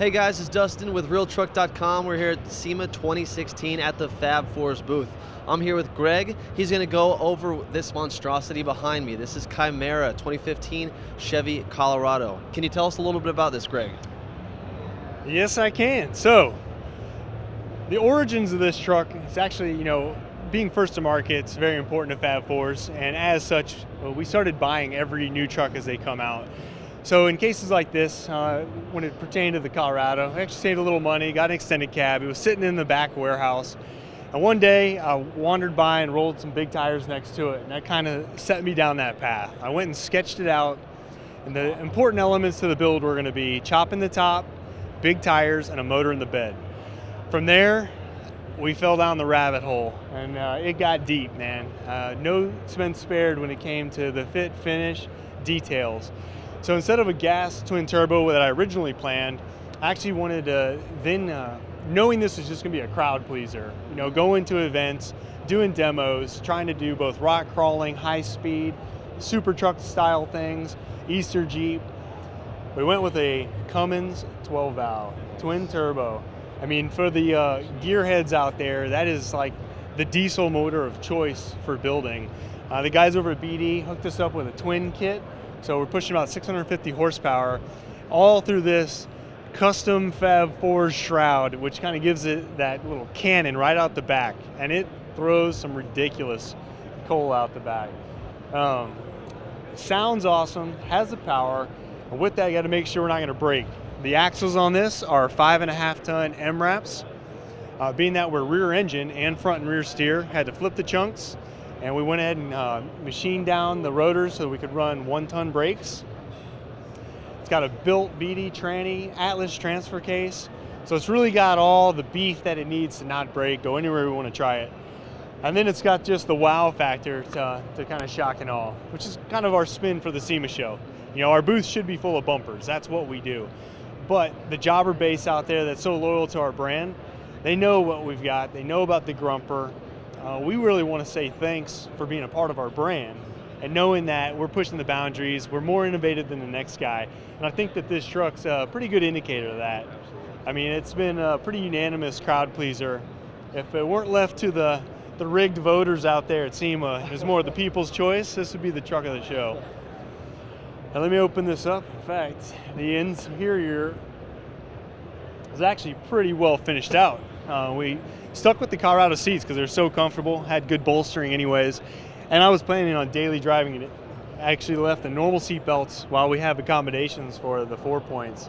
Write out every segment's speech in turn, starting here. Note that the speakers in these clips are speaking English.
Hey guys, it's Dustin with RealTruck.com. We're here at SEMA 2016 at the Fab Fours booth. I'm here with Greg. He's going to go over this monstrosity behind me. This is Kymera 2015 Chevy Colorado. Can you tell us a little bit about this, Greg? Yes, I can. So, the origins of this truck, it's actually, being first to market, it's very important to Fab Fours, and as such, we started buying every new truck as they come out. So in cases like this, when it pertained to the Colorado, I actually saved a little money, got an extended cab. It was sitting in the back warehouse, and one day I wandered by and rolled some big tires next to it, and that kind of set me down that path. I went and sketched it out, and the important elements to the build were going to be chop in the top, big tires, and a motor in the bed. From there, we fell down the rabbit hole, and it got deep, man. No expense spared when it came to the fit, finish, details. So instead of a gas twin turbo that I originally planned, I actually wanted to then, knowing this was just gonna be a crowd pleaser, go into events, doing demos, trying to do both rock crawling, high speed, super truck style things, Easter Jeep. We went with a Cummins 12 valve, twin turbo. I mean, for the gearheads out there, that is like the diesel motor of choice for building. The guys over at BD hooked us up with a twin kit, so we're pushing about 650 horsepower, all through this custom Fab Fours shroud, which kind of gives it that little cannon right out the back, and it throws some ridiculous coal out the back. Sounds awesome, has the power, and with that, you got to make sure we're not going to break. The axles on this are 5.5 ton MRAPs. Being that we're rear engine and front and rear steer, had to flip the chunks, and we went ahead and machined down the rotors so we could run 1 ton brakes. It's got a built BD tranny Atlas transfer case, so it's really got all the beef that it needs to not break, go anywhere we want to try it. And then it's got just the wow factor to kind of shock and awe, which is kind of our spin for the SEMA show. Our booth should be full of bumpers, that's what we do. But the jobber base out there that's so loyal to our brand, they know what we've got, they know about the grumper. We really want to say thanks for being a part of our brand and knowing that we're pushing the boundaries, we're more innovative than the next guy. And I think that this truck's a pretty good indicator of that. I mean, it's been a pretty unanimous crowd pleaser. If it weren't left to the rigged voters out there at SEMA, it was more the people's choice, this would be the truck of the show. Now let me open this up. In fact, the interior is actually pretty well finished out. We stuck with the Colorado seats because they're so comfortable, had good bolstering anyways, and I was planning on daily driving it. I actually left the normal seat belts while we have accommodations for the 4 points.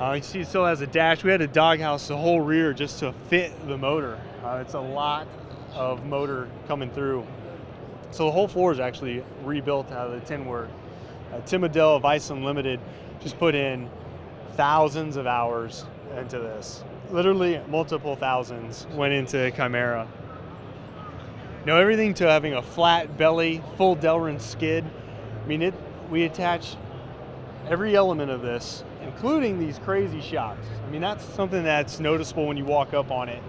You see it still has a dash. We had to doghouse the whole rear just to fit the motor. It's a lot of motor coming through. So the whole floor is actually rebuilt out of the tin work. Tim Adele of Ice Unlimited just put in thousands of hours into this. Literally multiple thousands went into Kymera. Everything to having a flat belly, full Delrin skid. I mean, we attach every element of this, including these crazy shocks. I mean, that's something that's noticeable when you walk up on it,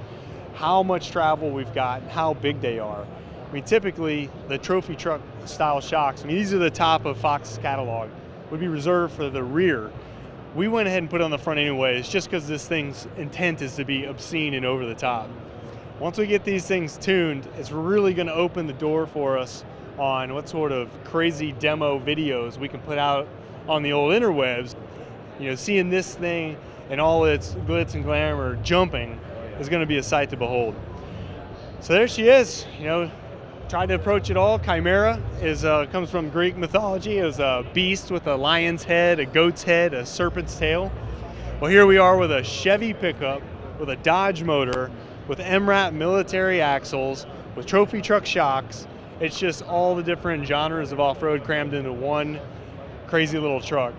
how much travel we've got and how big they are. I mean, typically, the trophy truck style shocks, I mean, these are the top of Fox's catalog, would be reserved for the rear. We went ahead and put it on the front anyways, just because this thing's intent is to be obscene and over the top. Once we get these things tuned, it's really going to open the door for us on what sort of crazy demo videos we can put out on the old interwebs. Seeing this thing and all its glitz and glamour jumping is going to be a sight to behold. So there she is. Tried to approach it all. Kymera comes from Greek mythology. It was a beast with a lion's head, a goat's head, a serpent's tail. Well, here we are with a Chevy pickup with a Dodge motor, with MRAP military axles, with trophy truck shocks. It's just all the different genres of off-road crammed into one crazy little truck.